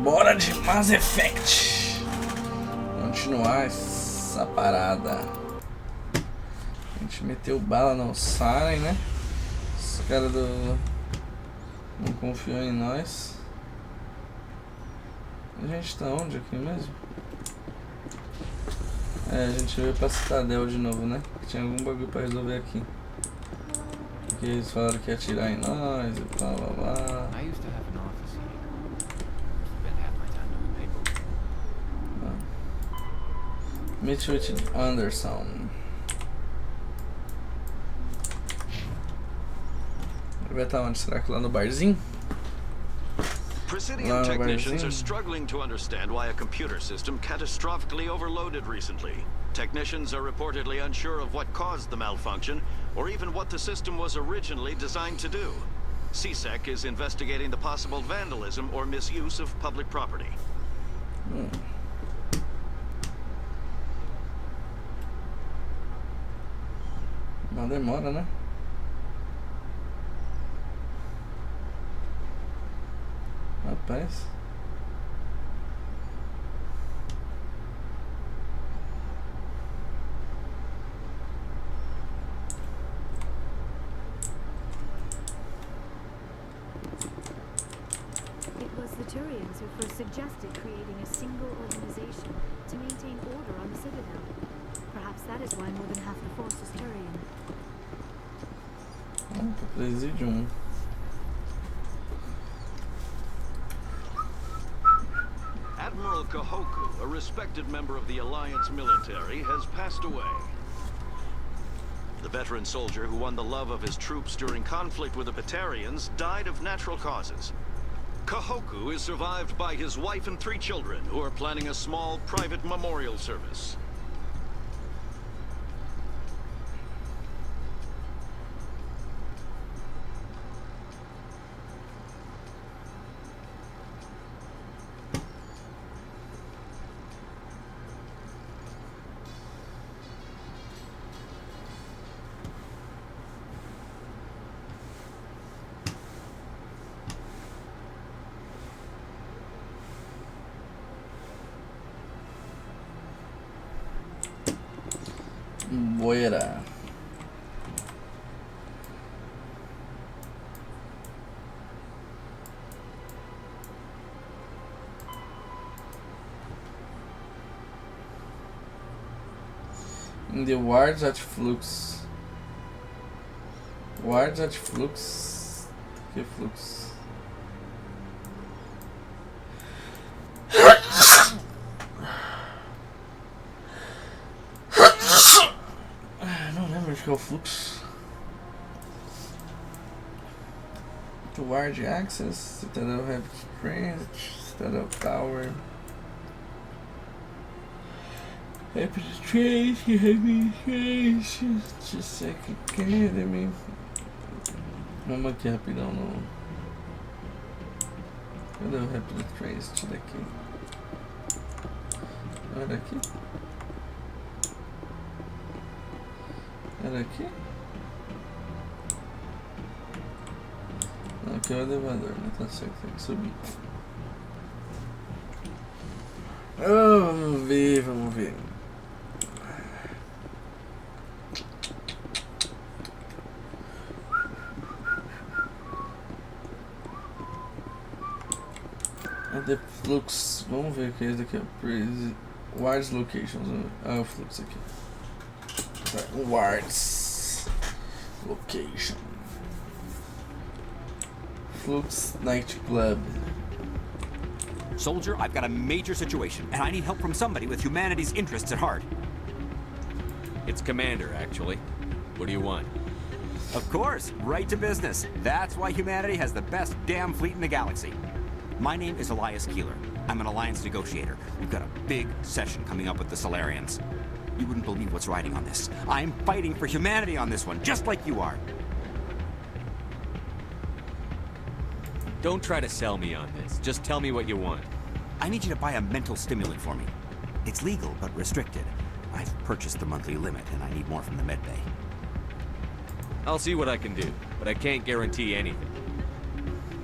Bora de Mass Effect. Continuar essa parada. A gente meteu bala no Siren, né? Os caras não confiam em nós. A gente tá onde aqui mesmo? É, a gente veio pra Citadel de novo, né? Tinha algum bagulho pra resolver aqui. Porque eles falaram que ia atirar em nós e blá blá blá. Meet with Anderson. Ele vai estar onde? Será que lá no barzinho? Presidium technicians are struggling to understand why a computer system catastrophically overloaded recently. Technicians are reportedly unsure of what caused the malfunction, or even what the system was originally designed to do. CSEC is investigating the possible vandalism or misuse of public property. Mas demora, né? Rapaz. It was the Turians who first suggested creating a single organization to maintain order on the Citadel. Perhaps that is why more than half the force is Turian. Presidium. Admiral Kahoku, a respected member of the Alliance military, has passed away. The veteran soldier who won the love of his troops during conflict with the Batarians died of natural causes. Kahoku is survived by his wife and 3 children, who are planning a small private memorial service. Boira. In the wards at flux. Wards at flux. Que flux? Acho que é o fluxo. Toward access, Citadel have strength, Citadel tower. Reputation, T-Sec Academy. Vamos aqui rapidão no. Cadê o Rapid Trace daqui? Olha aqui. Era aqui? Não, aqui é o elevador, né? Tá certo, tem que subir. Oh, vamos ver, vamos ver. The flux, vamos ver o que é isso daqui. Wards locations. Ah, o fluxo aqui. Wards location. Flux nightclub. Soldier, I've got a major situation, and I need help from somebody with humanity's interests at heart. It's Commander, actually. What do you want? Of course, right to business. That's why humanity has the best damn fleet in the galaxy. My name is Elias Keeler. I'm an alliance negotiator. We've got a big session coming up with the Solarians. You wouldn't believe what's riding on this. I'm fighting for humanity on this one, just like you are. Don't try to sell me on this. Just tell me what you want. I need you to buy a mental stimulant for me. It's legal, but restricted. I've purchased the monthly limit, and I need more from the medbay. I'll see what I can do, but I can't guarantee anything.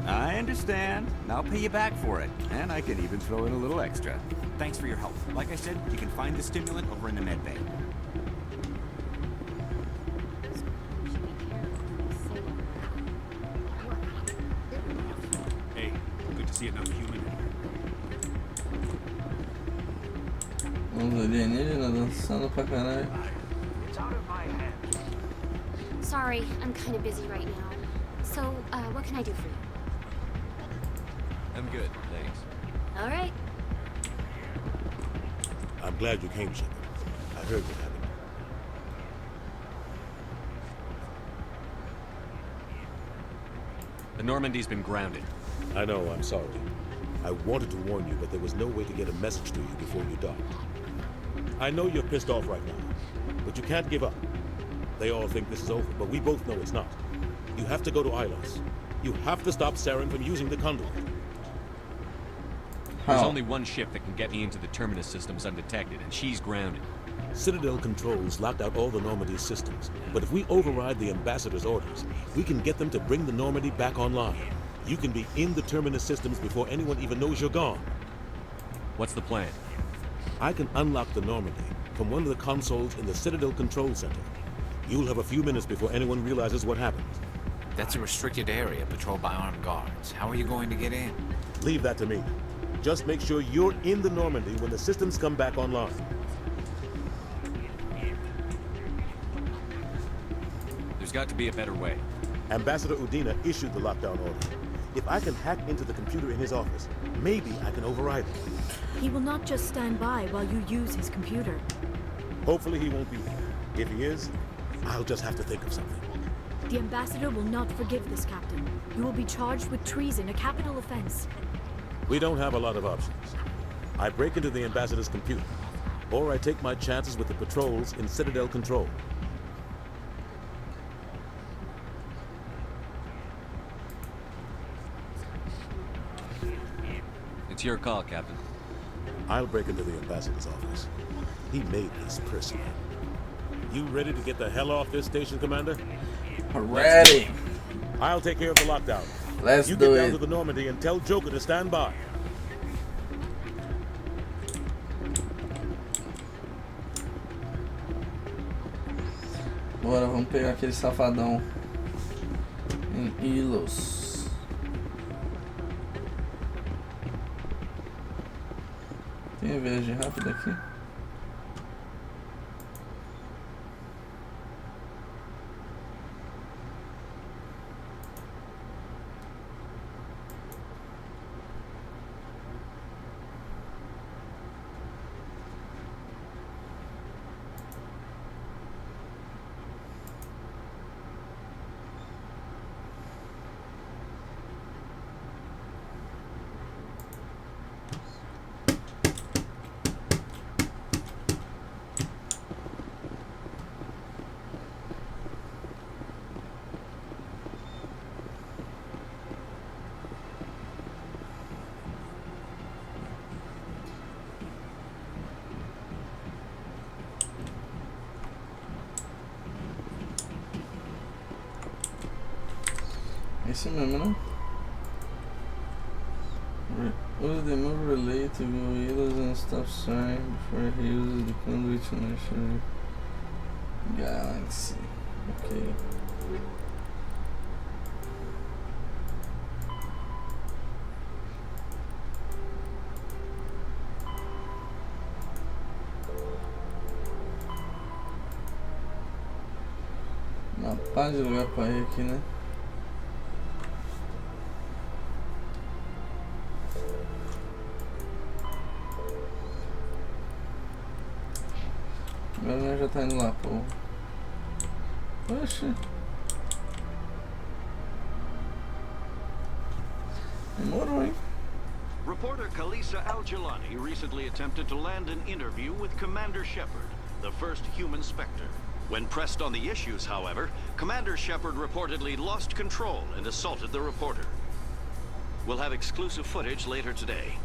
I understand. I'll pay you back for it. And I can even throw in a little extra. Thanks for your help. Like I said, you can find the stimulant over in the med bay. Hey, good to see another human in here. Uns alienígenas dançando pra caralho. Sorry, I'm kind of busy right now. So, what can I do for you? I'm good, thanks. All right. I'm glad you came, Shepard. I heard what happened. The Normandy's been grounded. I know, I'm sorry. I wanted to warn you, but there was no way to get a message to you before you docked. I know you're pissed off right now, but you can't give up. They all think this is over, but we both know it's not. You have to go to Ilos. You have to stop Saren from using the conduit. There's How? only one ship that can get me into the Terminus systems undetected, and she's grounded. Citadel controls locked out all the Normandy's systems, but if we override the Ambassador's orders, we can get them to bring the Normandy back online. You can be in the Terminus systems before anyone even knows you're gone. What's the plan? I can unlock the Normandy from one of the consoles in the Citadel Control Center. You'll have a few minutes before anyone realizes what happened. That's a restricted area patrolled by armed guards. How are you going to get in? Leave that to me. Just make sure you're in the Normandy when the systems come back online. There's got to be a better way. Ambassador Udina issued the lockdown order. If I can hack into the computer in his office, maybe I can override it. He will not just stand by while you use his computer. Hopefully he won't be there. If he is, I'll just have to think of something. The ambassador will not forgive this, Captain. You will be charged with treason, a capital offense. We don't have a lot of options. I break into the ambassador's computer, or I take my chances with the patrols in Citadel Control. It's your call, Captain. I'll break into the ambassador's office. He made this personal. You ready to get the hell off this station, Commander? Ready. I'll take care of the lockdown. Let's You do get down it. to the Normandy and tell Joker to stand by. Bora, vamos pegar aquele safadão em Ilos. Tem a viagem rápida aqui? Esse mesmo, né? Use the move relay to go Ilos and stop Saren before he uses the conduit to measure Galaxy. Ok. Uma pá de lugar pra ir aqui, né? Agora nós já tá indo lá, pô. Oxe. Demorou, hein? Reporter Kalisa Al-Jalani recently attempted to land an interview with Commander Shepard, the first human Spectre. When pressed on the issues, however, Commander Shepard reportedly lost control and assaulted the reporter. We'll have exclusive footage later today.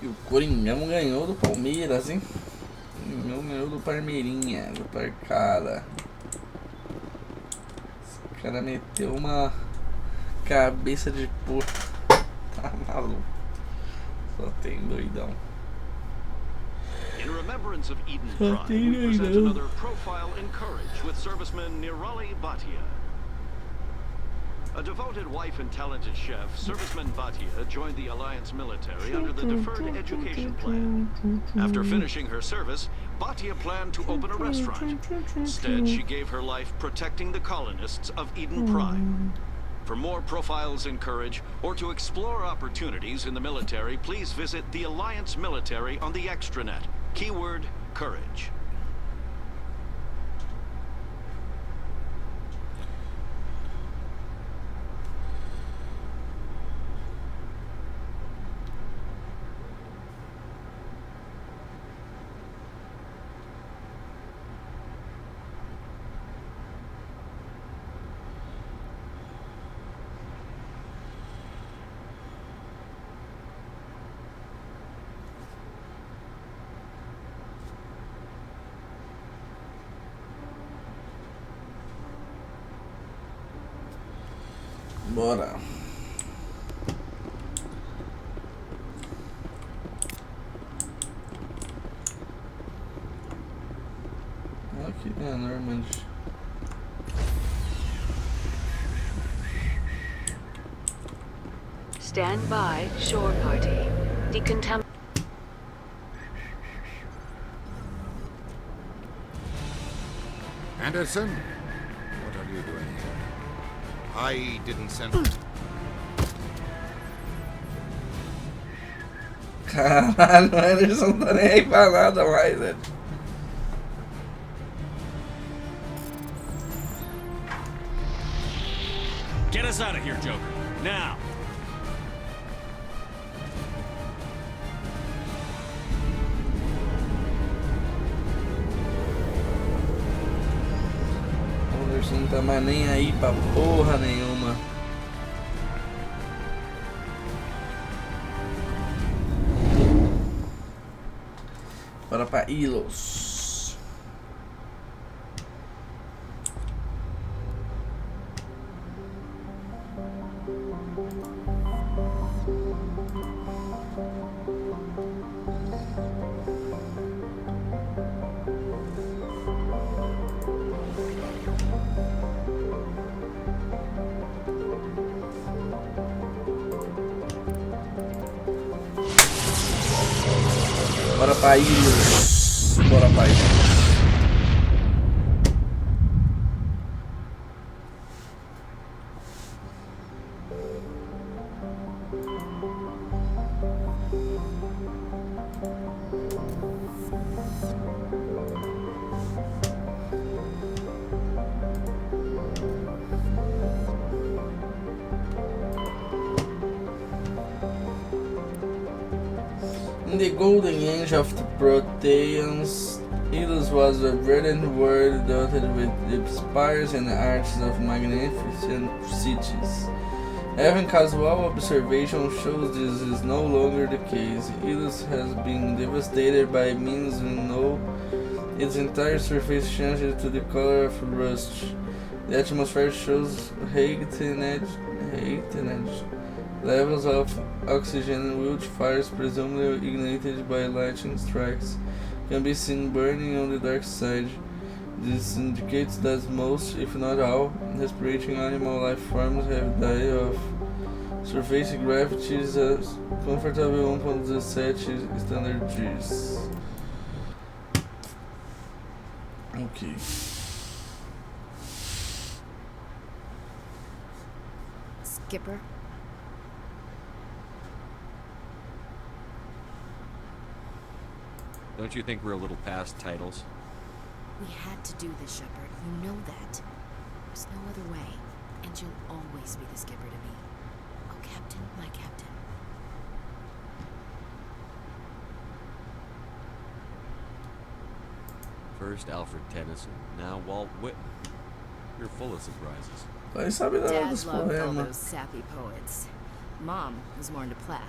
E o Coringão ganhou do Palmeiras, hein? O Coringão ganhou do Palmeirinha, do Parcada. Esse cara meteu uma cabeça de porra. Tá maluco. Só tem doidão. In remembrance of Eden Prime, we present another profile in courage with serviceman Nirali Bhatia. A devoted wife and talented chef, serviceman Bhatia joined the Alliance military under the Deferred Education Plan. After finishing her service, Bhatia planned to open a restaurant. Instead, she gave her life protecting the colonists of Eden Prime. For more profiles in courage, or to explore opportunities in the military, please visit the Alliance military on the extranet. Keyword, courage. Bora. Aqui é Normand. Stand by, shore party. Decontam. Anderson? What are you doing here? I didn't send... Caralho, o Anderson não tá nem aí pra nada mais, velho. Get us out of here, Joker. Now! O Anderson não tá mais nem aí pra porra nenhuma. Bora pra Ilos. Bora pra Ilos. Bora pra Ilos. In the golden age of the Proteans, Ilos was a verdant world dotted with the spires and arches of magnificent cities. Even casual observation shows this is no longer the case. Ilos has been devastated by means we know. Its entire surface changed to the color of rust. The atmosphere shows heightened levels of oxygen. Wildfires, presumably ignited by lightning strikes, can be seen burning on the dark side. This indicates that most, if not all, respirating animal life forms have died off. Surface gravity is a comfortable 1.17 standard Gs. Okay. Skipper? Don't you think we're a little past titles? We had to do this, Shepard. You know that. There's no other way. And you'll always be the skipper to me. Oh, Captain, my Captain. First Alfred Tennyson, now Walt Whitman. You're full of surprises. Vai saber nada Dad dos loved all poemas. those sappy poets. Mom was more into Plath.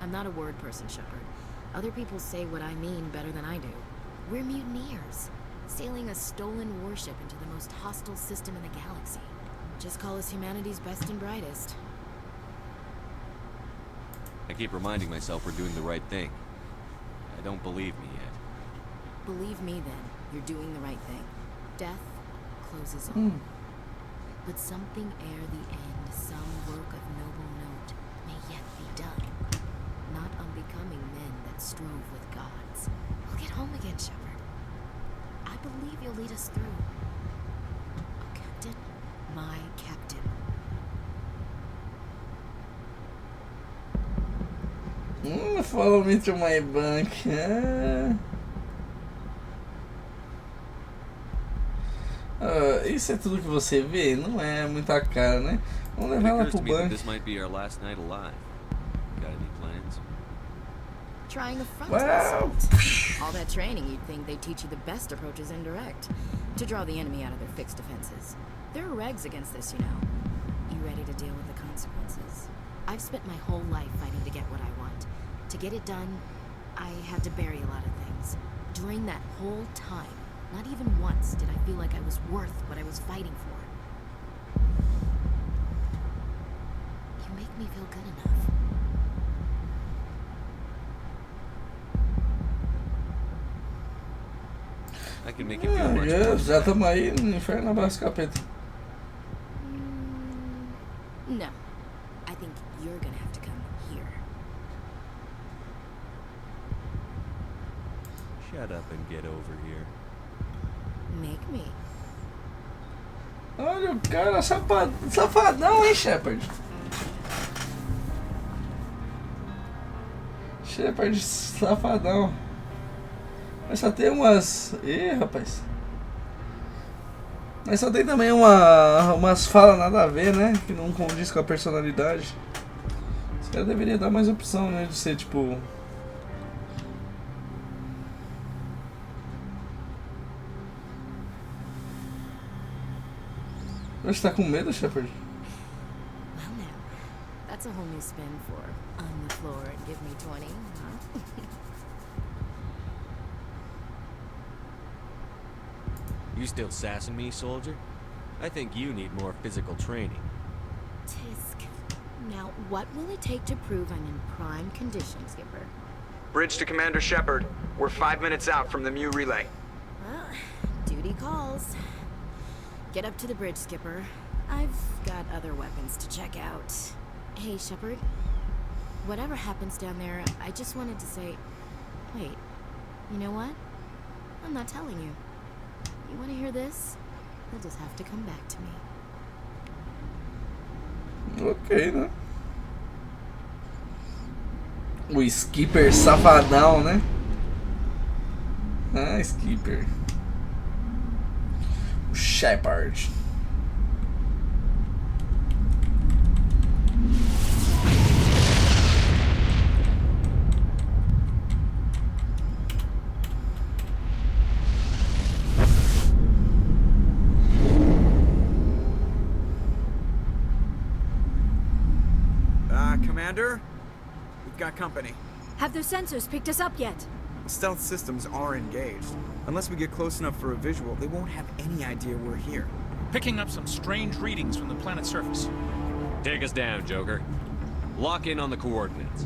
I'm not a word person, Shepard. Other people say what I mean better than I do. We're mutineers, sailing a stolen warship into the most hostile system in the galaxy. Just call us humanity's best and brightest. I keep reminding myself we're doing the right thing. I don't believe me yet. Believe me then, you're doing the right thing. Death closes all. But something ere the end, some work of noble note, may yet be done. Not unbecoming men that strove with gods. We'll get home again, Shepard. I believe you'll lead us through. Oh, Captain, my captain. Follow me to my bank. Isso é tudo que você vê? Não é muita cara, né? Vamos levar ela pro banco. This might be our last night alive. Got any plans? Trying a front Wow. assault. All that training, you'd think they'd teach you the best approaches indirect. To draw the enemy out of their fixed defenses. There are regs against this, you know. You ready to deal with the consequences? I've spent my whole life fighting to get what I want. To get it done, I had to bury a lot of things. During that whole time, not even once did I feel like I was worth what I was fighting for. You make me feel good enough. I can make it feel much worse. Já estamos aí no inferno abaixo, capeta. No. I think you're gonna have to come here. Shut up and get over here. Make me. Olha o cara safadão, hein, Shepard? Shepard safadão. Mas só tem umas... Ih, rapaz. Mas só tem também umas falas nada a ver, né? Que não condiz com a personalidade. Esse cara deveria dar mais opção, né? De ser tipo... Você tá com medo, Shepard? Well now, that's a whole new spin for on the floor and give me 20, huh? You still sassing me, soldier? I think you need more physical training. Tisk. Now, what will it take to prove I'm in prime condition, Skipper? Bridge to Commander Shepard. We're 5 minutes out from the Mu relay. Well, duty calls. Get up to the bridge, Skipper. I've got other weapons to check out. Hey, Shepard. Whatever happens down there, I just wanted to say... Wait, you know what? I'm not telling you. You want to hear this? You'll just have to come back to me. Ok, né? O Skipper safadão, né? Ah, Skipper. O Shepard. Commander? We've got company. Have their sensors picked us up yet? Stealth systems are engaged. Unless we get close enough for a visual, they won't have any idea we're here. Picking up some strange readings from the planet's surface. Take us down, Joker. Lock in on the coordinates.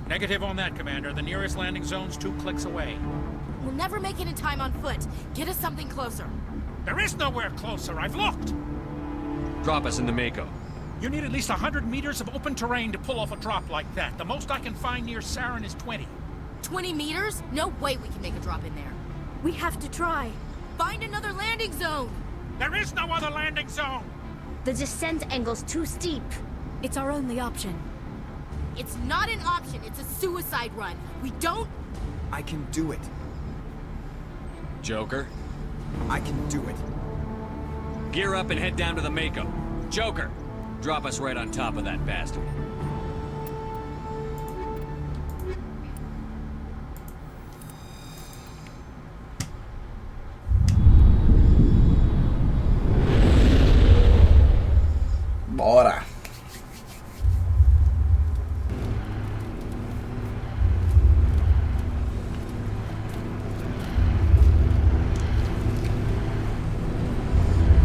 Negative on that, Commander. The nearest landing zone's 2 clicks away. We'll never make it in time on foot. Get us something closer. There is nowhere closer. I've looked. Drop us in the Mako. You need at least 100 meters of open terrain to pull off a drop like that. The most I can find near Saren is 20. 20 meters? No way we can make a drop in there. We have to try. Find another landing zone! There is no other landing zone! The descent angle's too steep. It's our only option. It's not an option, it's a suicide run. We don't... I can do it. Joker? I can do it. Gear up and head down to the Mako. Joker! Drop us right on top of that bastard. Bora!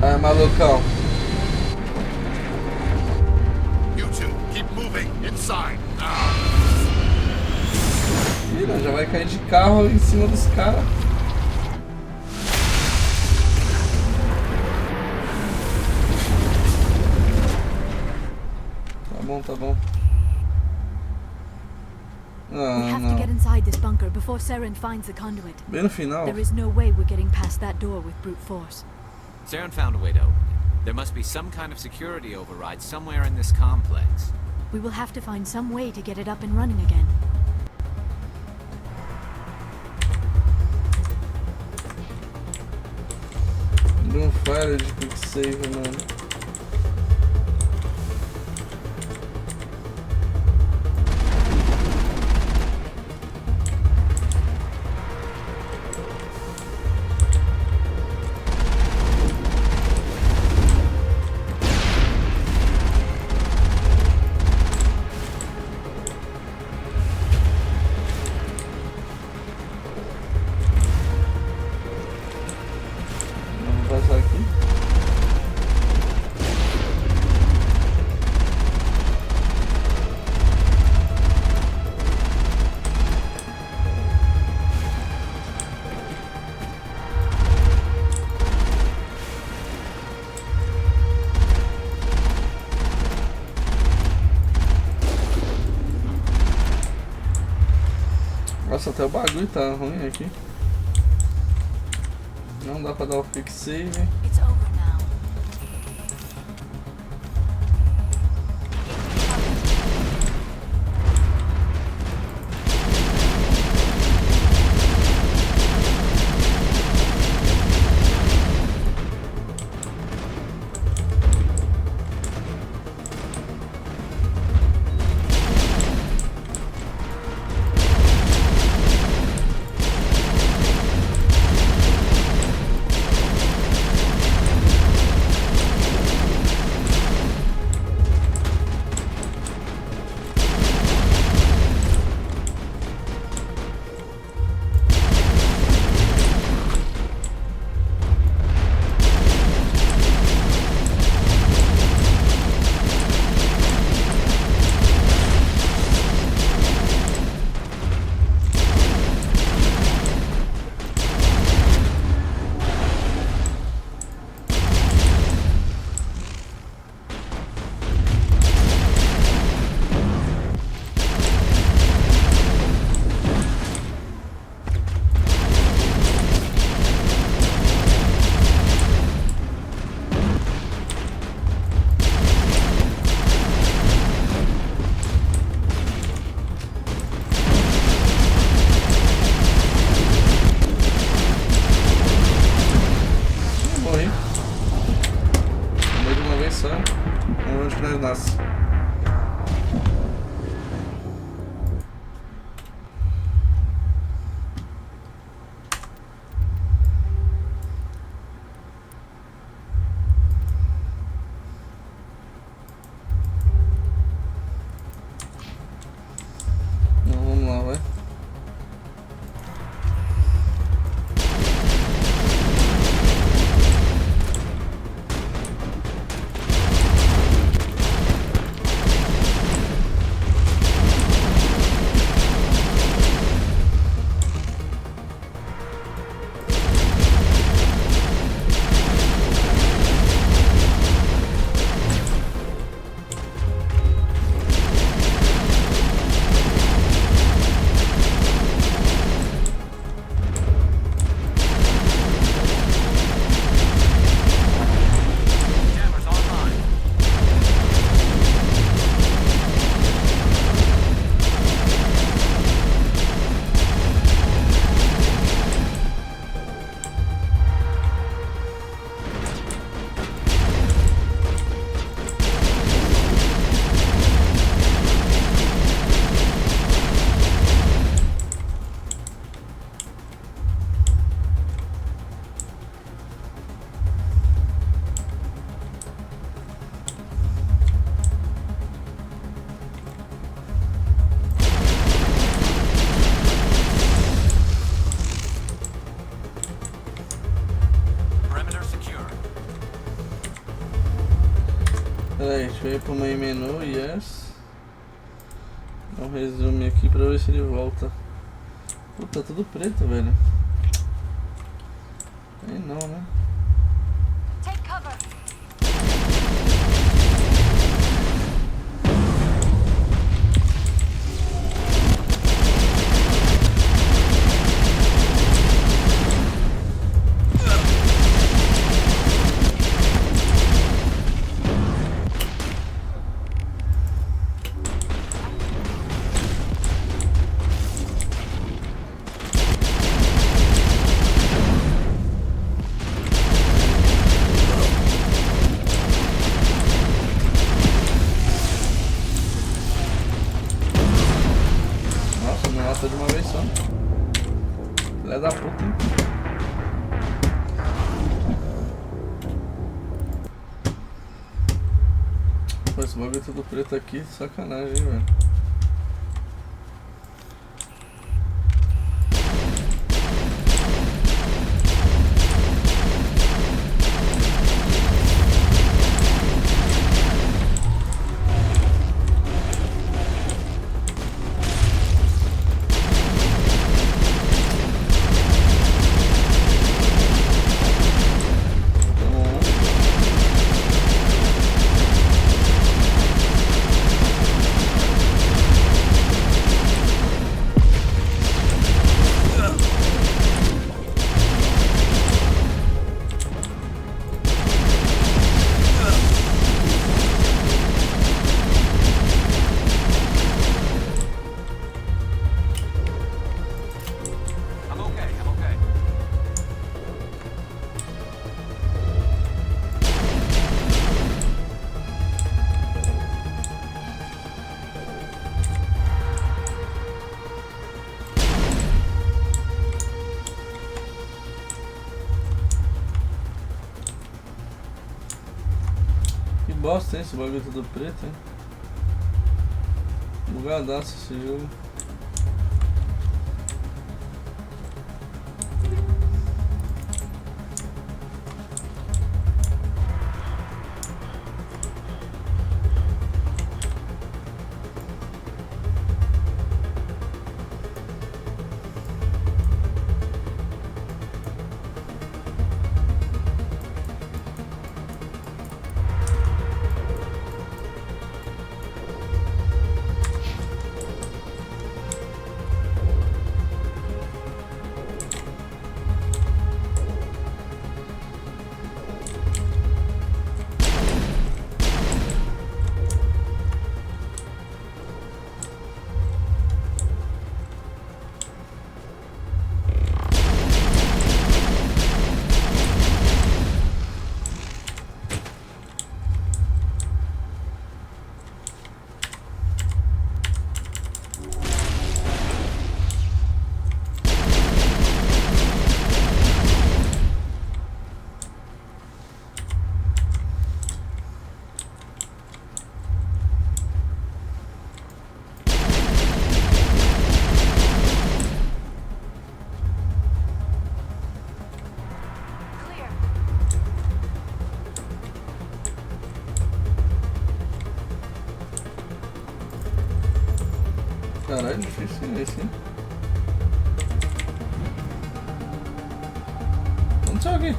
Ah, malucão. You two, keep moving inside. Ih, já vai cair de carro em cima dos caras. Tá bom. We have to get inside this bunker before Saren finds the conduit. Bem no final. There is no way we're getting past that door with brute force. Saren found a way to open it. There must be some kind of security override somewhere in this complex. We will have to find some way to get it up and running again. Não falha de quick save, mano. Vamos passar aqui. Nossa, até o bagulho tá ruim aqui. Não dá pra dar o quick save. It's over now. Nasce. Então, vamos lá, vai. Peraí, deixa eu ir pro main menu, yes. Dá um resumo aqui pra ver se ele volta. Puta, tá tudo preto, velho. Aí não, né? Take cover. De uma vez só. Filha da puta, hein? Pô, esse bagulho tudo preto aqui, sacanagem, hein, velho. Bosta, hein? Esse bagulho tudo preto, hein? Bugadaço esse jogo. Caralho, difícil esse, hein? Onde saiu aqui?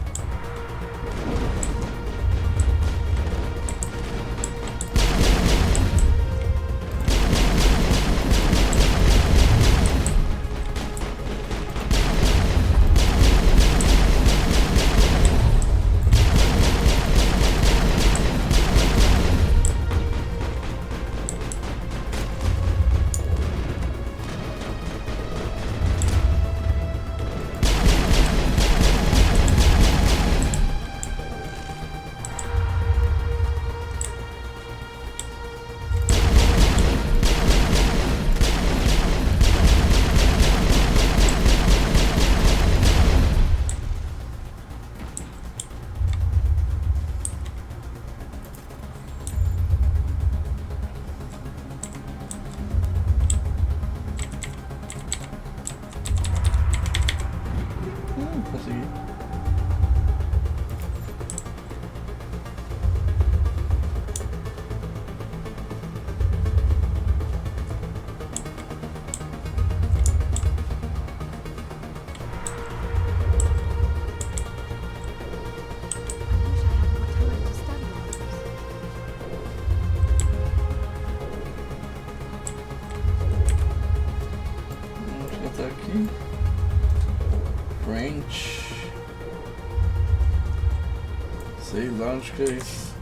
Sei lá onde que é isso.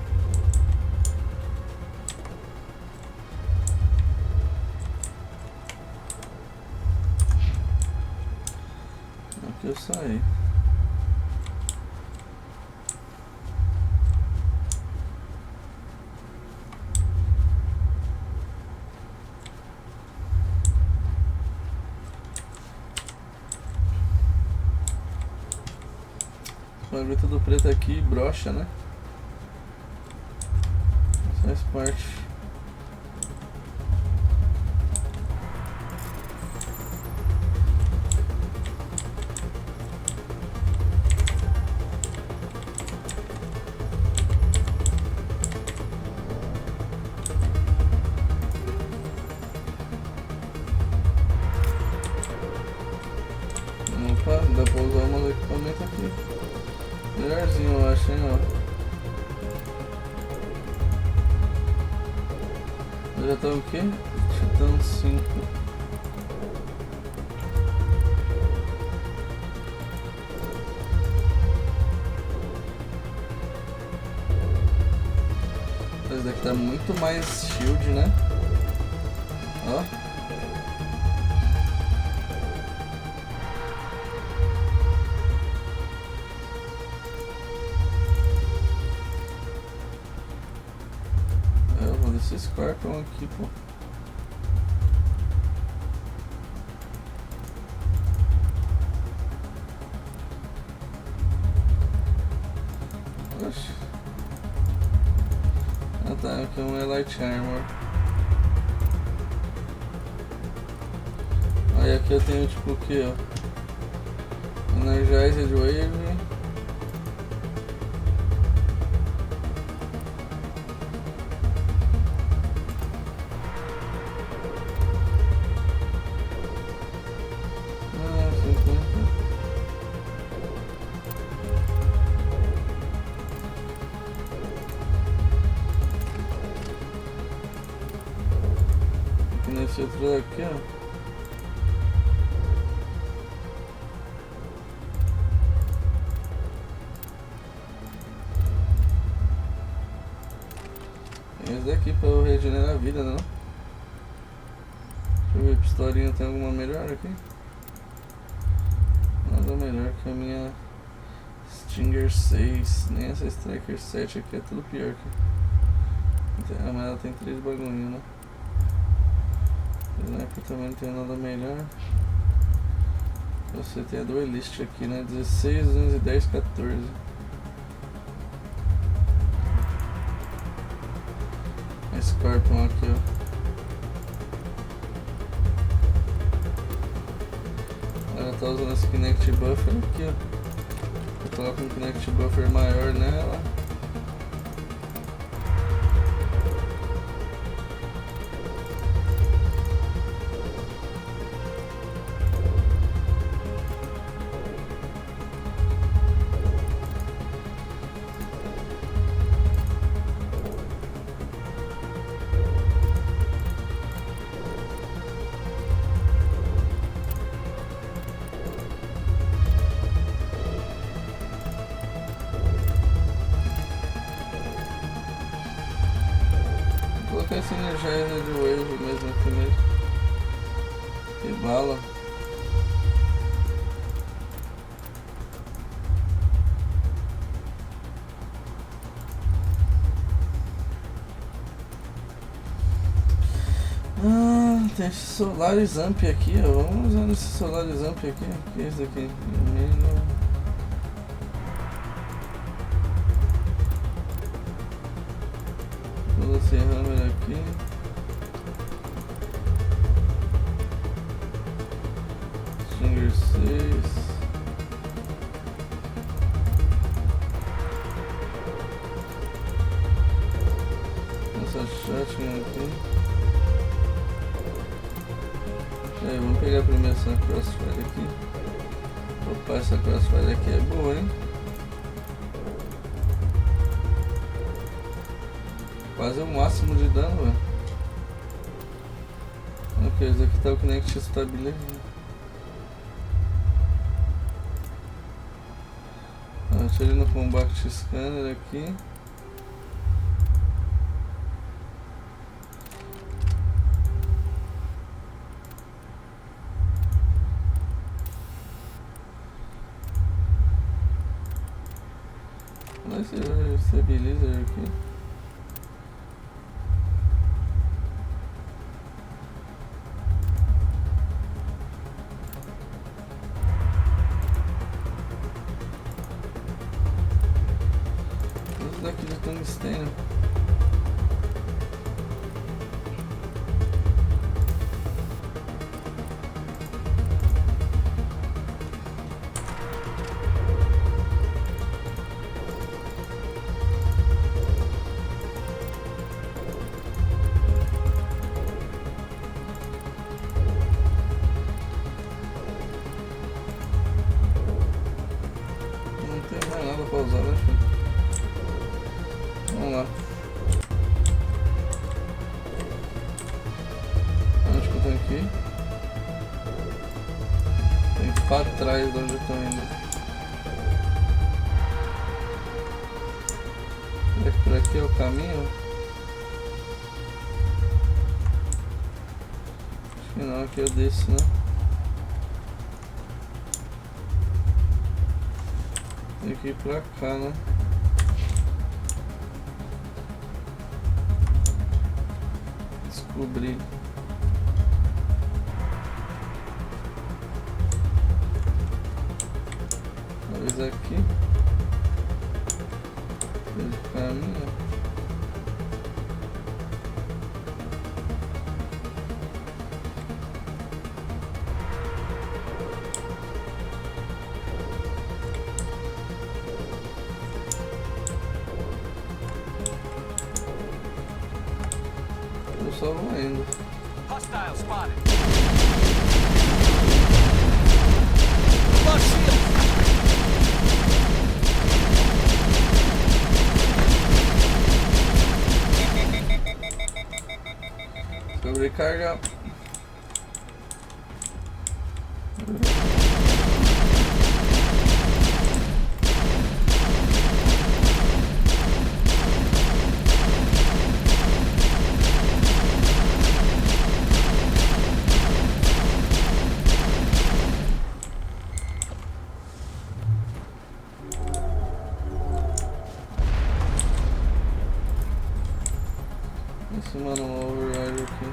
Aqui eu saí. Vai ver tudo preto aqui, brocha, né? Isso faz parte. Opa, dá pra usar um equipamento aqui. Melhorzinho, eu acho, hein, ó. Já tá o quê? Titã 5. Esse daqui tá muito mais shield, né? Ó. Esse Scorpion aqui, pô. Oxi. Ah tá, aqui é um Light Armor. Aí aqui eu tenho tipo o que, ó? Energized Wave. Nesse outro aqui, ó. Tem esse daqui pra eu regenerar a vida, não? Deixa eu ver, pistolinha tem alguma melhor aqui? Nada melhor que a minha Stinger 6. Nem essa Striker 7 aqui, é tudo pior que. Mas ela tem 3 bagulhinhos, né? Aqui também não tem nada melhor. Você tem a duelist aqui, né? 16, 210, 14. A Scorpion aqui, ó. Ela tá usando esse Kinect Buffer aqui, ó. Eu coloco um Kinect Buffer maior nela. Vou colocar esse Energizer de Wave mesmo aqui mesmo. Que bala. Tem esse Solaris Amp aqui, ó. Vamos usar esse Solaris Amp aqui. O que é esse aqui? Esse hammer aqui. Stinger 6. Essa shotgun aqui. Aí, vamos pegar primeiro essa Crossfire aqui. Opa, essa Crossfire aqui é boa, hein? Quase o máximo de dano, velho. Ok, esse aqui tá o Kinect Stability. Deixa ele no combate scanner aqui. Olha esse stabilizer aqui. Esse daqui de tungstênio. Não tem mais nada pra usar, né, filho? Vamos lá. Onde que eu tô aqui? Tem que ir pra trás de onde eu tô indo. Será que por aqui é o caminho? Acho que não, aqui eu desço, né? Tem que ir pra cá, né? Descobrir. Talvez aqui. Pelo caminho. Eu só vou indo. Hostile spotted. Sobrecarga. Esse mano override aqui.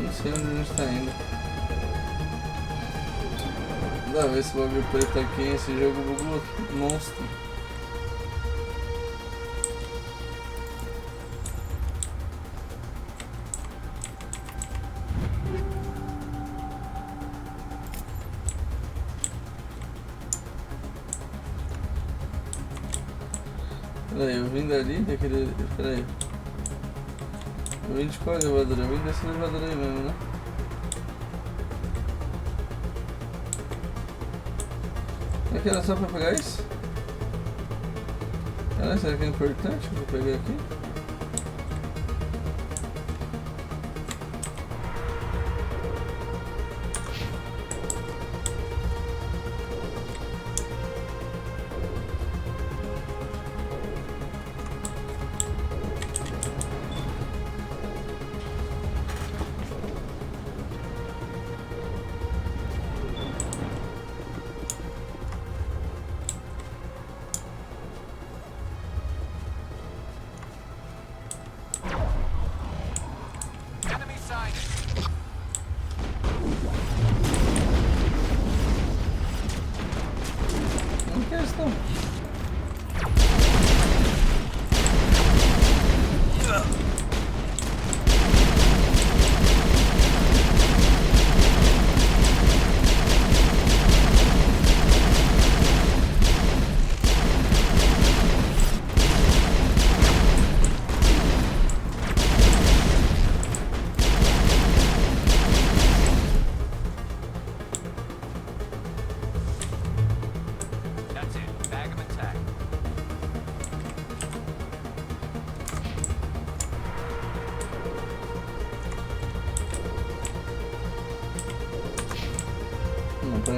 Não sei onde a gente tá indo. Dá ver esse bagulho preto aqui, esse jogo bugou monstro. Peraí, eu vim dali, daquele. Peraí. Eu vim de qual elevador? Eu vim desse elevador aí mesmo, né? Será que era só pra pegar isso? Caralho, será que é importante pra pegar aqui?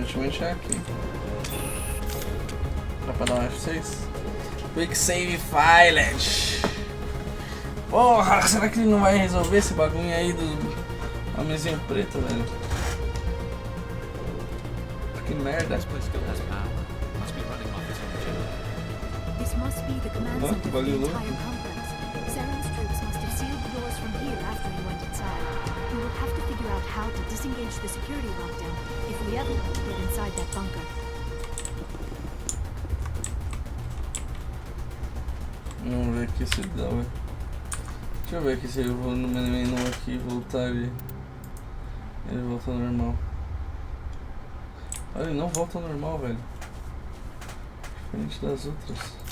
Aparentemente é aqui. Dá pra dar um F6? Quick Save File. Porra, será que ele não vai resolver esse bagulho aí do homenzinho preto, velho? Que merda. This must be the command center for the entire complex. Saren's troops must have sealed the doors from here after he went inside. We will have to figure out how to disengage the security lockdown if we ever want to get inside that bunker. Vamos ver aqui se dá, velho. Deixa eu ver aqui se eu vou no menu aqui e voltar ele volta ao normal. Olha, ele não volta ao normal, velho. Diferente das outras.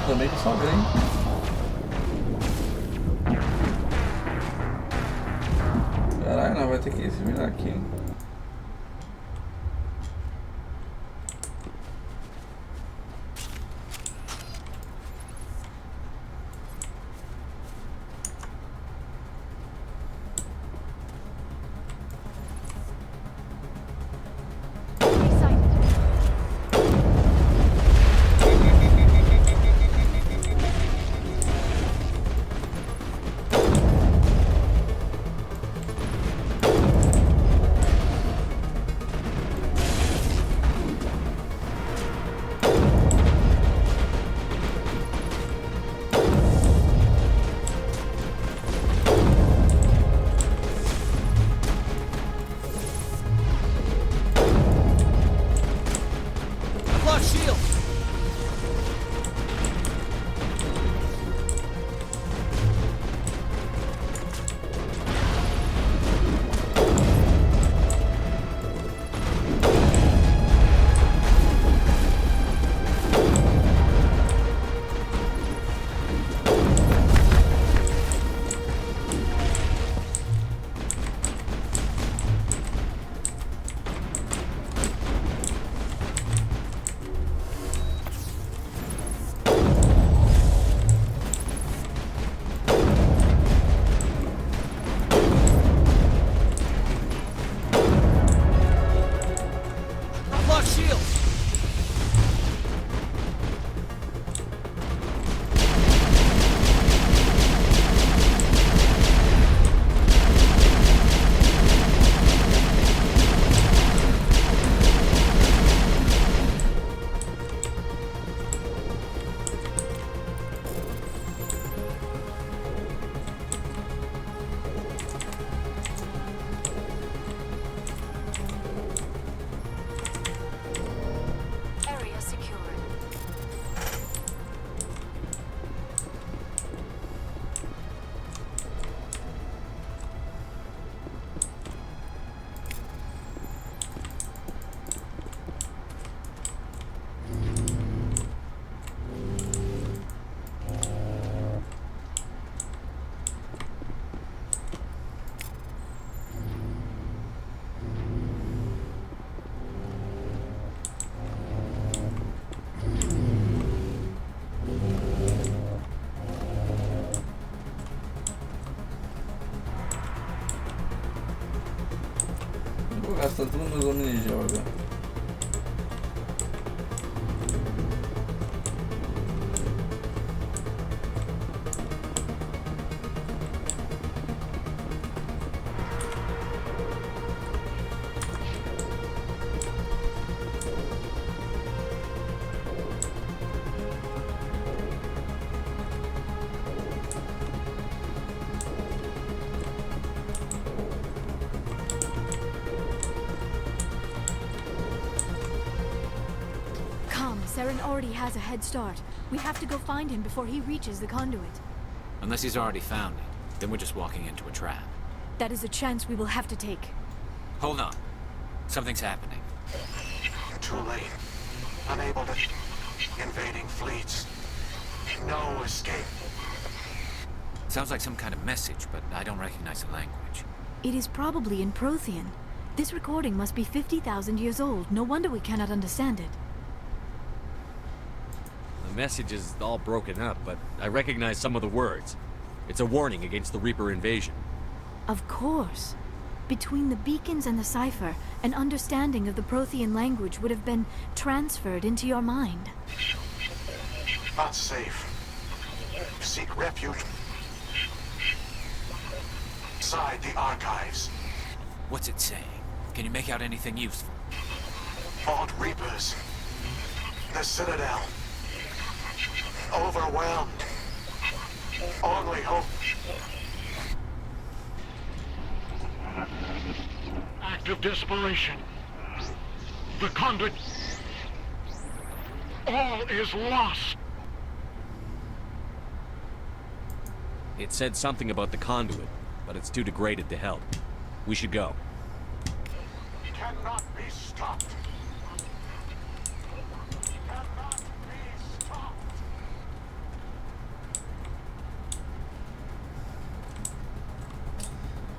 Também que só vem. Caralho, não vai ter que se virar aqui, hein? Vou gastar tudo meus homens de joga. Saren already has a head start. We have to go find him before he reaches the conduit. Unless he's already found it, then we're just walking into a trap. That is a chance we will have to take. Hold on. Something's happening. Too late. Unable to... Invading fleets. No escape. Sounds like some kind of message, but I don't recognize the language. It is probably in Prothean. This recording must be 50,000 years old. No wonder we cannot understand it. The message is all broken up, but I recognize some of the words. It's a warning against the Reaper invasion. Of course. Between the beacons and the cipher, an understanding of the Prothean language would have been transferred into your mind. Not safe. Seek refuge inside the archives. What's it saying? Can you make out anything useful? Vault Reapers. The Citadel. Overwhelmed. Only hope. Act of desperation. The conduit. All is lost. It said something about the conduit, but it's too degraded to help. We should go. Cannot be stopped. Cannot be stopped.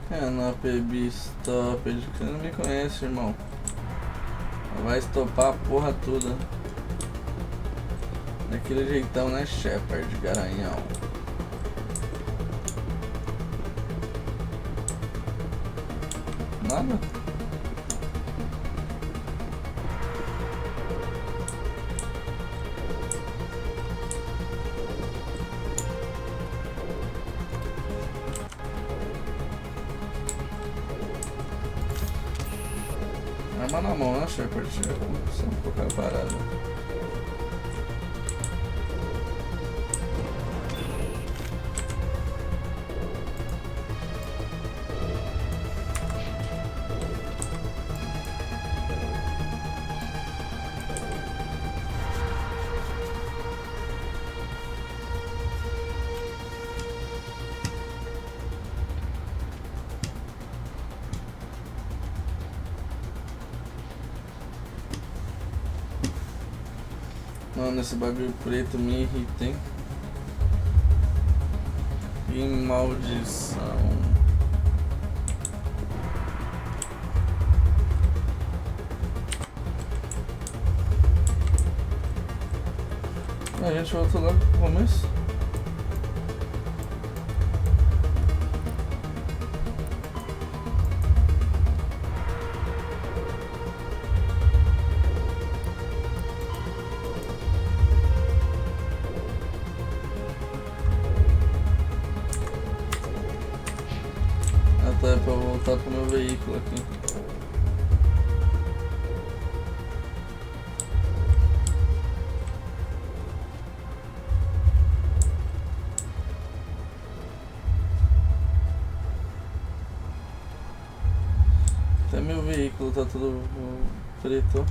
Cannot be stopped. Você não me conhece, irmão. Vai estopar a porra toda. Daquele jeitão, né, Shepard, garanhão. Nada? Arma na mão, né, Shepard? Só um pouco parado. Mano, esse bagulho preto me irrita, hein? Que maldição. A gente voltou logo pro começo. Até pra voltar pro meu veículo aqui. Até meu veículo tá tudo preto.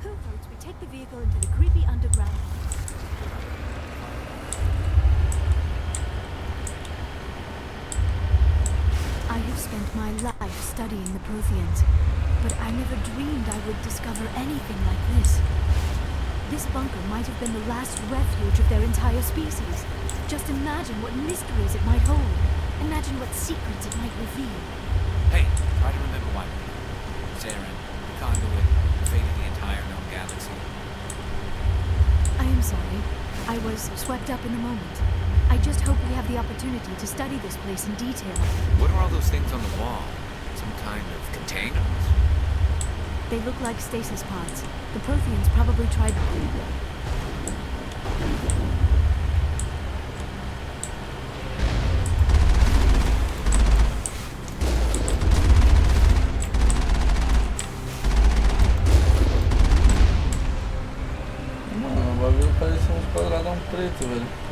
Who votes we take the vehicle into the creepy underground? I have spent my life studying the Protheans, but I never dreamed I would discover anything like this. This bunker might have been the last refuge of their entire species. Just imagine what mysteries it might hold. Imagine what secrets it might reveal. Hey, try to remember why we're here. Saren, the conduit, the fate of the entire known galaxy. I am sorry. I was swept up in the moment. I just hope we have the opportunity to study this place in detail. What are all those things on the wall? Some kind of containers? They look like stasis pods. The Protheans probably tried... Mano, o bagulho parece uns quadradão preto, velho.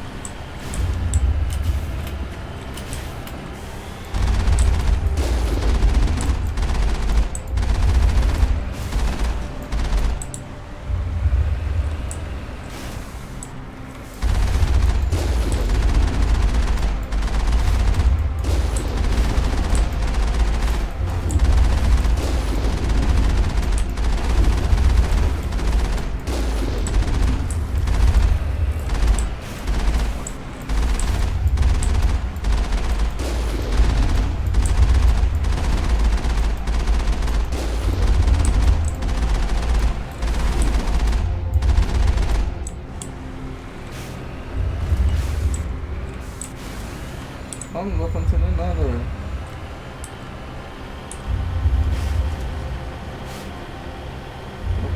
calma, não dá pra entender nada, velho.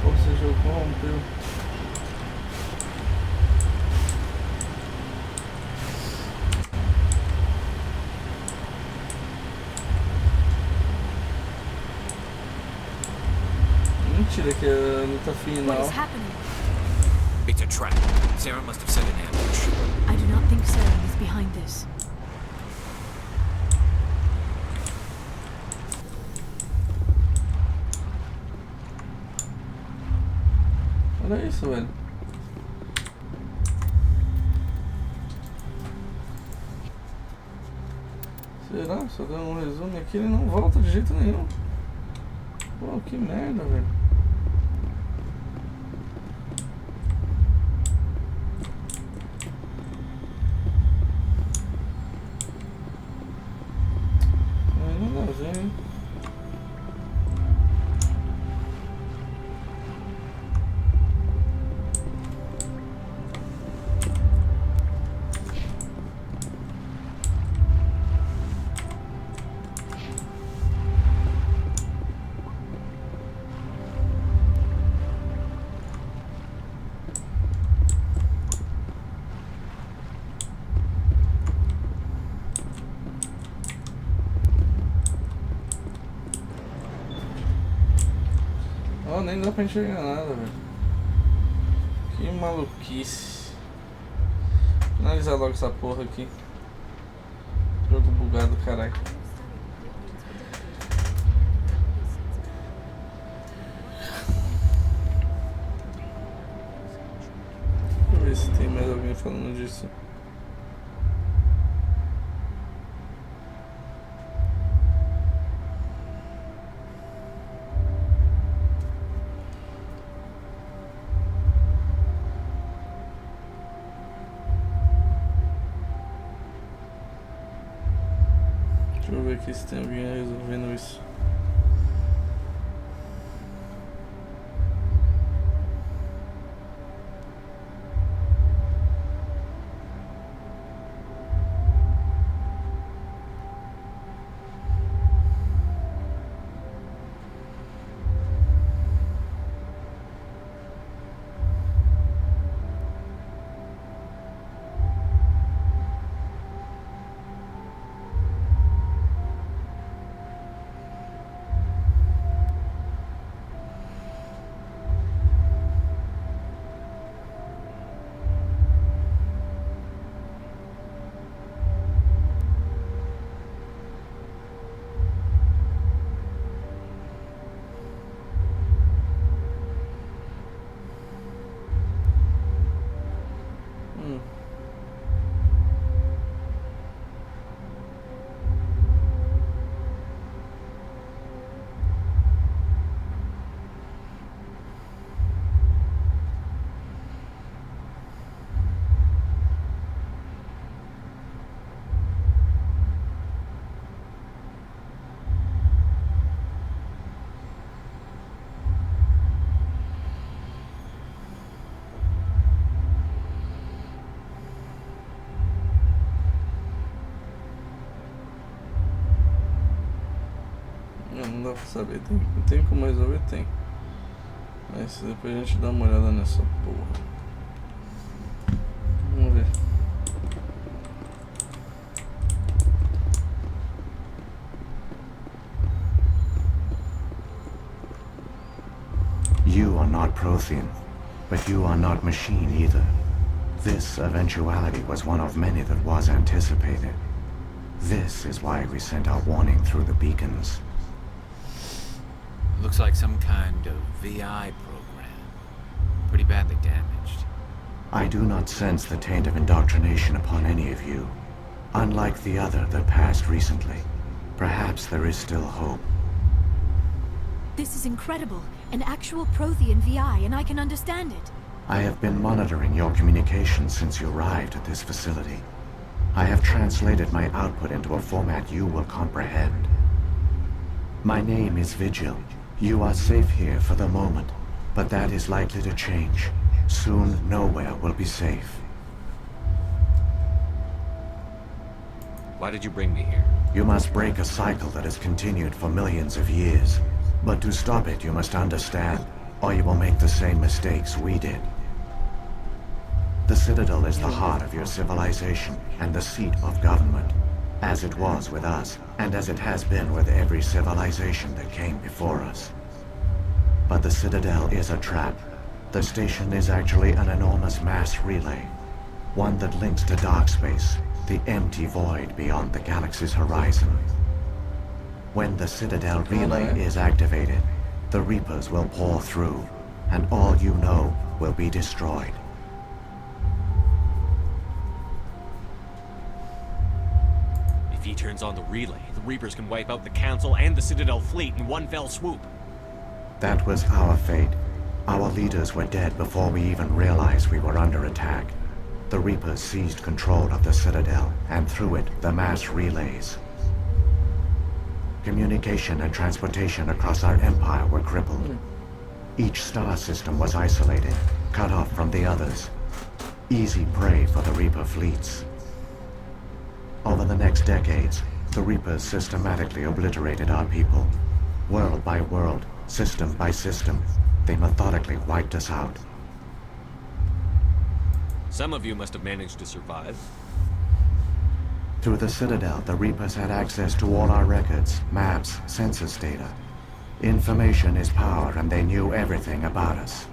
Esse jogo corrompeu. Mentira que é a luta final. It's a trap. Sarah must have set an ambush. I do not think Sarah is behind this. Olha isso, velho. Será? Só dando um resumo aqui, ele não volta de jeito nenhum. Pô, que merda, velho. Não dá a ver, hein? Oh, nem dá pra enxergar nada, velho. Que maluquice. Finalizar logo essa porra aqui. Jogo bugado, caralho. Deixa eu ver se tem mais alguém falando disso. Deixa eu ver aqui se tem alguém resolvendo isso. Não dá pra saber, tem como resolver? Tem. Mas depois a gente dá uma olhada nessa porra. Vamos ver. You are not Prothean, but you are not machine either. This eventuality was one of many that was anticipated. This is why we sent our warning through the beacons. Looks like some kind of VI program. Pretty badly damaged. I do not sense the taint of indoctrination upon any of you. Unlike the other that passed recently. Perhaps there is still hope. This is incredible. An actual Prothean VI, and I can understand it. I have been monitoring your communications since you arrived at this facility. I have translated my output into a format you will comprehend. My name is Vigil. You are safe here for the moment, but that is likely to change. Soon, nowhere will be safe. Why did you bring me here? You must break a cycle that has continued for millions of years. But to stop it, you must understand, or you will make the same mistakes we did. The Citadel is the heart of your civilization and the seat of government, as it was with us, and as it has been with every civilization that came before us. But the Citadel is a trap. The station is actually an enormous mass relay, one that links to dark space, the empty void beyond the galaxy's horizon. When the Citadel relay is activated, the Reapers will pour through, and all you know will be destroyed. If he turns on the relay, the Reapers can wipe out the Council and the Citadel fleet in one fell swoop. That was our fate. Our leaders were dead before we even realized we were under attack. The Reapers seized control of the Citadel, and through it, the mass relays. Communication and transportation across our empire were crippled. Each star system was isolated, cut off from the others. Easy prey for the Reaper fleets. Over the next decades, the Reapers systematically obliterated our people. World by world, system by system, they methodically wiped us out. Some of you must have managed to survive. Through the Citadel, the Reapers had access to all our records, maps, census data. Information is power, and they knew everything about us.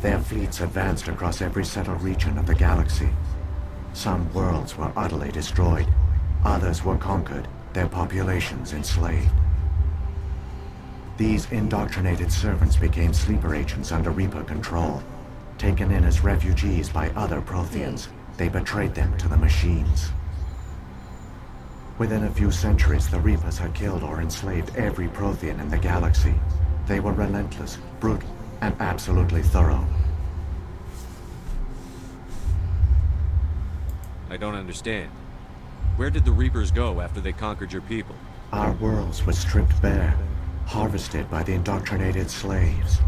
Their fleets advanced across every settled region of the galaxy. Some worlds were utterly destroyed. Others were conquered, their populations enslaved. These indoctrinated servants became sleeper agents under Reaper control. Taken in as refugees by other Protheans, they betrayed them to the machines. Within a few centuries, the Reapers had killed or enslaved every Prothean in the galaxy. They were relentless, brutal, and absolutely thorough. I don't understand. Where did the Reapers go after they conquered your people? Our worlds were stripped bare, harvested by the indoctrinated slaves.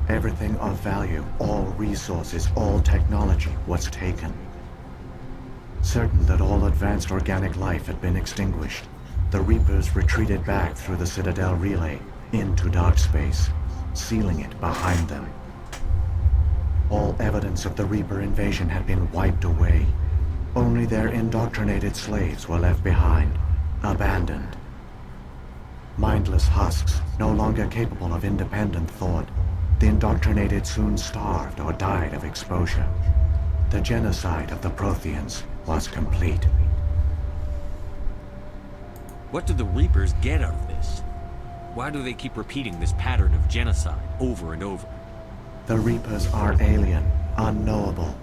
Everything of value, all resources, all technology was taken. Certain that all advanced organic life had been extinguished, the Reapers retreated back through the Citadel relay into dark space, sealing it behind them. All evidence of the Reaper invasion had been wiped away. Only their indoctrinated slaves were left behind, abandoned. Mindless husks, no longer capable of independent thought, the indoctrinated soon starved or died of exposure. The genocide of the Protheans was complete. What do the Reapers get out of this? Why do they keep repeating this pattern of genocide over and over? The Reapers are alien, unknowable.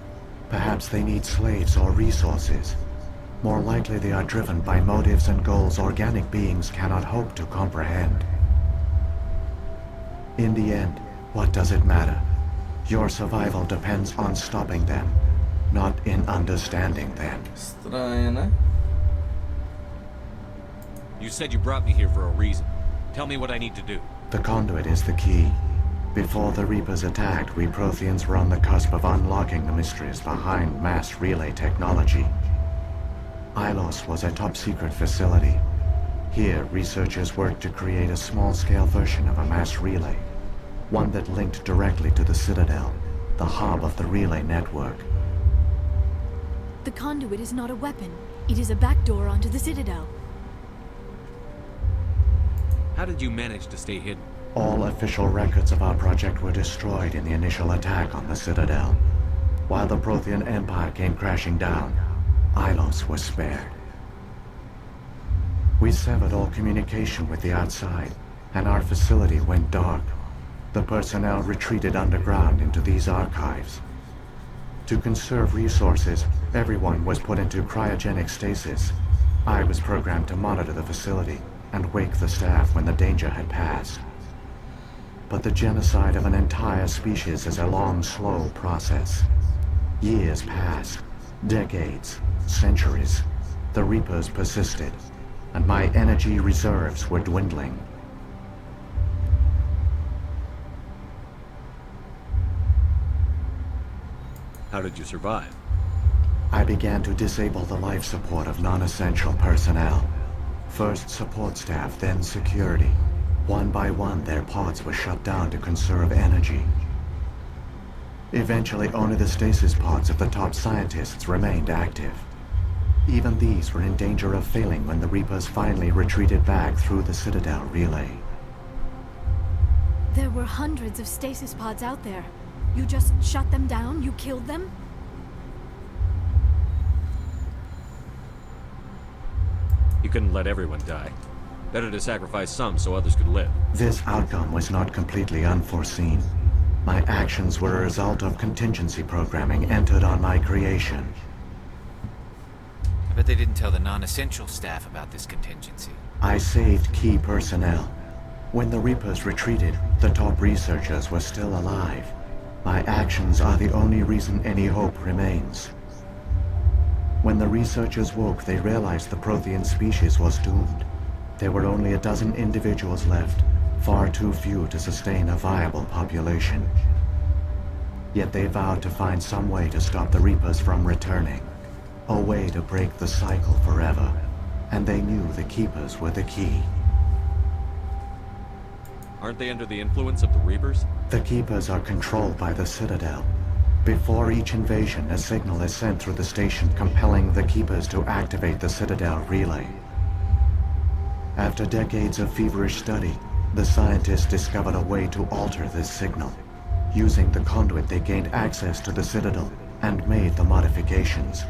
Perhaps they need slaves or resources. More likely they are driven by motives and goals organic beings cannot hope to comprehend. In the end, what does it matter? Your survival depends on stopping them, not in understanding them. Estranho, né? You said you brought me here for a reason. Tell me what I need to do. The conduit is the key. Before the Reapers attacked, we Protheans were on the cusp of unlocking the mysteries behind mass relay technology. Ilos was a top-secret facility. Here, researchers worked to create a small-scale version of a mass relay, one that linked directly to the Citadel, the hub of the relay network. The conduit is not a weapon. It is a backdoor onto the Citadel. How did you manage to stay hidden? All official records of our project were destroyed in the initial attack on the Citadel. While the Prothean Empire came crashing down, Ilos was spared. We severed all communication with the outside, and our facility went dark. The personnel retreated underground into these archives. To conserve resources, everyone was put into cryogenic stasis. I was programmed to monitor the facility and wake the staff when the danger had passed. But the genocide of an entire species is a long, slow process. Years passed, decades, centuries. The Reapers persisted, and my energy reserves were dwindling. How did you survive? I began to disable the life support of non-essential personnel. First support staff, then security. One by one, their pods were shut down to conserve energy. Eventually, only the stasis pods of the top scientists remained active. Even these were in danger of failing when the Reapers finally retreated back through the Citadel relay. There were hundreds of stasis pods out there. You just shut them down? You killed them? You couldn't let everyone die. Better to sacrifice some so others could live. This outcome was not completely unforeseen. My actions were a result of contingency programming entered on my creation. I bet they didn't tell the non-essential staff about this contingency. I saved key personnel. When the Reapers retreated, the top researchers were still alive. My actions are the only reason any hope remains. When the researchers woke, they realized the Prothean species was doomed. There were only a dozen individuals left, far too few to sustain a viable population. Yet they vowed to find some way to stop the Reapers from returning. A way to break the cycle forever. And they knew the Keepers were the key. Aren't they under the influence of the Reapers? The Keepers are controlled by the Citadel. Before each invasion, a signal is sent through the station compelling the Keepers to activate the Citadel relay. After decades of feverish study, the scientists discovered a way to alter this signal. Using the conduit, they gained access to the Citadel and made the modifications.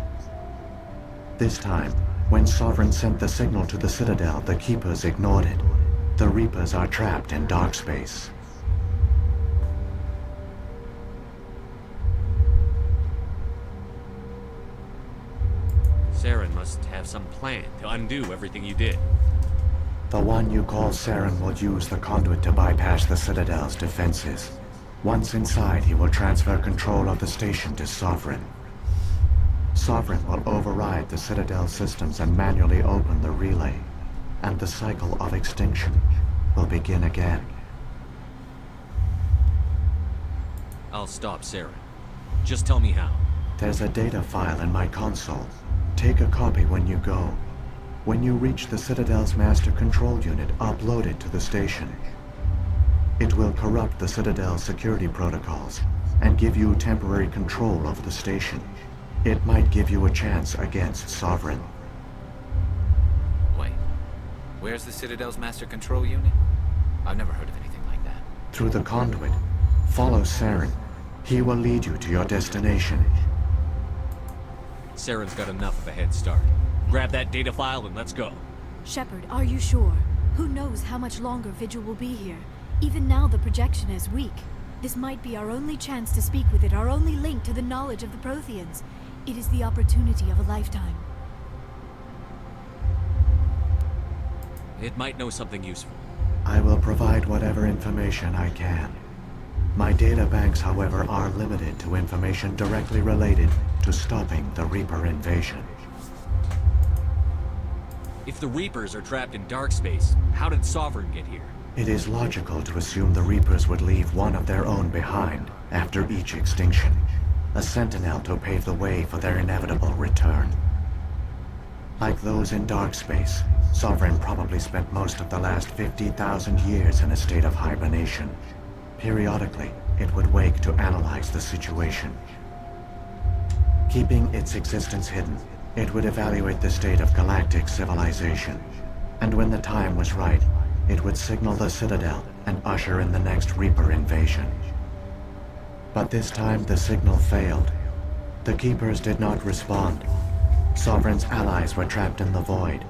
This time, when Sovereign sent the signal to the Citadel, the Keepers ignored it. The Reapers are trapped in dark space. Saren must have some plan to undo everything you did. The one you call Saren will use the conduit to bypass the Citadel's defenses. Once inside, he will transfer control of the station to Sovereign. Sovereign will override the Citadel systems and manually open the relay. And the cycle of extinction will begin again. I'll stop Saren. Just tell me how. There's a data file in my console. Take a copy when you go. When you reach the Citadel's master control unit, upload it to the station. It will corrupt the Citadel's security protocols and give you temporary control over the station. It might give you a chance against Sovereign. Wait, where's the Citadel's master control unit? I've never heard of anything like that. Through the conduit, follow Saren. He will lead you to your destination. Saren's got enough of a head start. Grab that data file and let's go. Shepard, are you sure? Who knows how much longer Vigil will be here? Even now the projection is weak. This might be our only chance to speak with it, our only link to the knowledge of the Protheans. It is the opportunity of a lifetime. It might know something useful. I will provide whatever information I can. My data banks, however, are limited to information directly related to stopping the Reaper invasion. If the Reapers are trapped in dark space, how did Sovereign get here? It is logical to assume the Reapers would leave one of their own behind after each extinction. A sentinel to pave the way for their inevitable return. Like those in dark space, Sovereign probably spent most of the last 50,000 years in a state of hibernation. Periodically, it would wake to analyze the situation. Keeping its existence hidden, it would evaluate the state of galactic civilization. And when the time was right, it would signal the Citadel and usher in the next Reaper invasion. But this time the signal failed. The Keepers did not respond. Sovereign's allies were trapped in the void.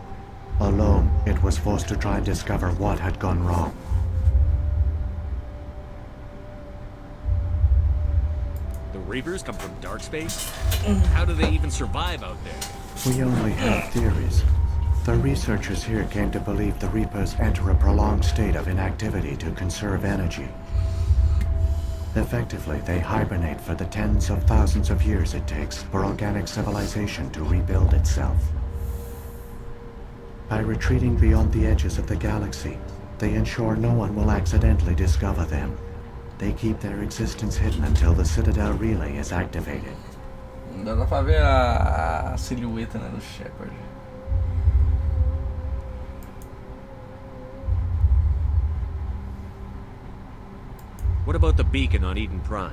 Alone, it was forced to try and discover what had gone wrong. The Reapers come from dark space? How do they even survive out there? We only have theories. The researchers here came to believe the Reapers enter a prolonged state of inactivity to conserve energy. Effectively, they hibernate for the tens of thousands of years it takes for organic civilization to rebuild itself. By retreating beyond the edges of the galaxy, they ensure no one will accidentally discover them. They keep their existence hidden until the Citadel relay is activated. Dá pra ver a silhueta, né, do Shepard. What about the beacon on Eden Prime?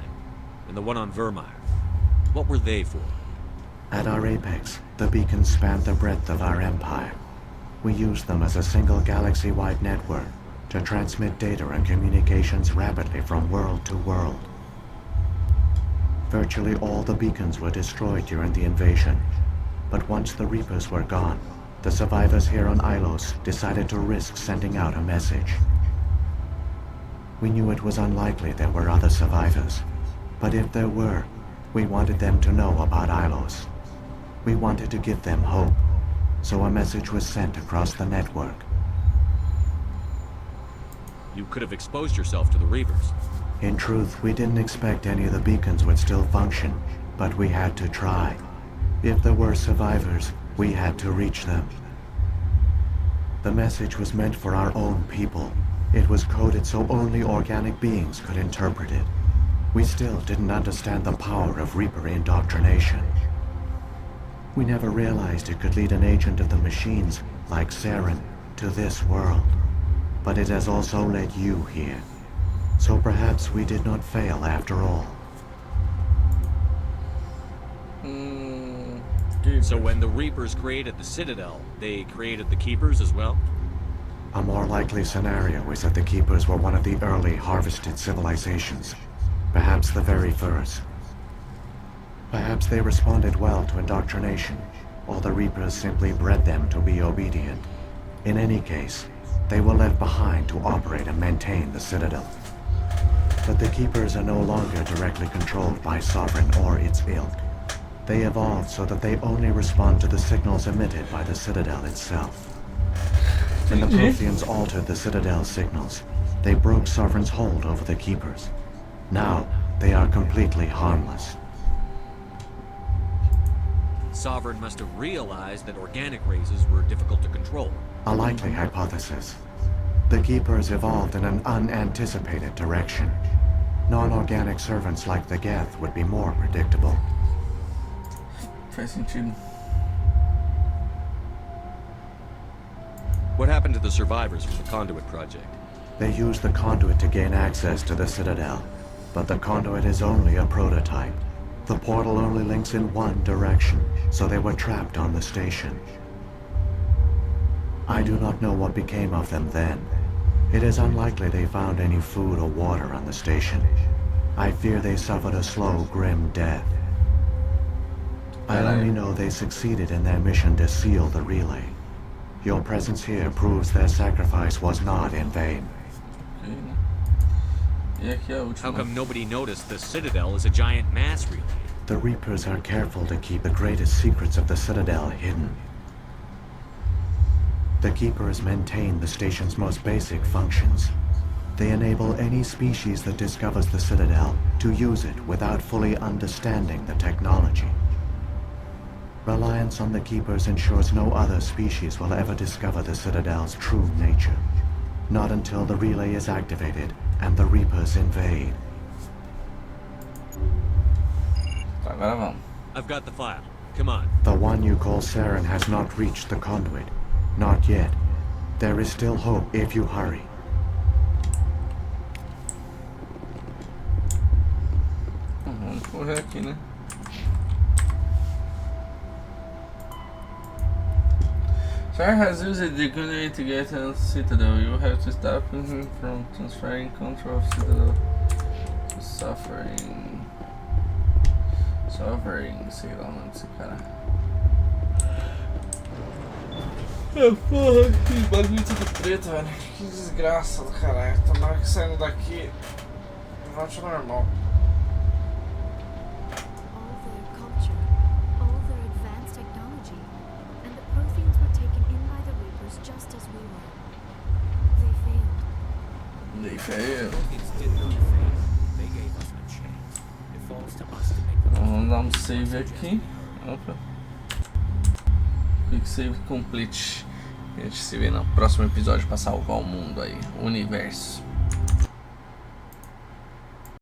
And the one on Vermeer? What were they for? At our apex, the beacons spanned the breadth of our empire. We used them as a single galaxy-wide network to transmit data and communications rapidly from world to world. Virtually all the beacons were destroyed during the invasion, but once the Reapers were gone, the survivors here on Ilos decided to risk sending out a message. We knew it was unlikely there were other survivors, but if there were, we wanted them to know about Ilos. We wanted to give them hope, so a message was sent across the network. You could have exposed yourself to the Reapers. In truth, we didn't expect any of the beacons would still function, but we had to try. If there were survivors, we had to reach them. The message was meant for our own people. It was coded so only organic beings could interpret it. We still didn't understand the power of Reaper indoctrination. We never realized it could lead an agent of the machines, like Saren, to this world. But it has also led you here. So perhaps we did not fail after all. So when the Reapers created the Citadel, they created the Keepers as well? A more likely scenario is that the Keepers were one of the early harvested civilizations. Perhaps the very first. Perhaps they responded well to indoctrination, or the Reapers simply bred them to be obedient. In any case, they were left behind to operate and maintain the Citadel. But the Keepers are no longer directly controlled by Sovereign or its ilk. They evolved so that they only respond to the signals emitted by the Citadel itself. When the Protheans altered the Citadel's signals, they broke Sovereign's hold over the Keepers. Now, they are completely harmless. Sovereign must have realized that organic races were difficult to control. A likely hypothesis. The Keepers evolved in an unanticipated direction. Non-organic servants like the Geth would be more predictable. Faz sentido. What happened to the survivors from the Conduit project? They used the Conduit to gain access to the Citadel, but the Conduit is only a prototype. The portal only links in one direction, so they were trapped on the station. I do not know what became of them then. It is unlikely they found any food or water on the station. I fear they suffered a slow, grim death. I only know they succeeded in their mission to seal the relay. Your presence here proves their sacrifice was not in vain. How come nobody noticed the Citadel is a giant mass relay? The Reapers are careful to keep the greatest secrets of the Citadel hidden. The Keepers maintain the station's most basic functions. They enable any species that discovers the Citadel to use it without fully understanding the technology. Reliance on the Keepers ensures no other species will ever discover the Citadel's true nature. Not until the relay is activated and the Reapers invade. I've got the file. Come on. The one you call Saren has not reached the Conduit. Not yet. There is still hope if you hurry. Vamos correr aqui, né? Saren has used the conduit to get to Citadel. You have to stop him from transferring control of Citadel to Suffering. Sei lá o nome desse cara. Porra, que bagulho tudo preto, velho. Que desgraça do caralho. Tomara que saindo daqui volte ao normal. They failed. Vamos dar um save aqui. Opa. Quick save complete. A gente se vê no próximo episódio para salvar o mundo aí, o universo.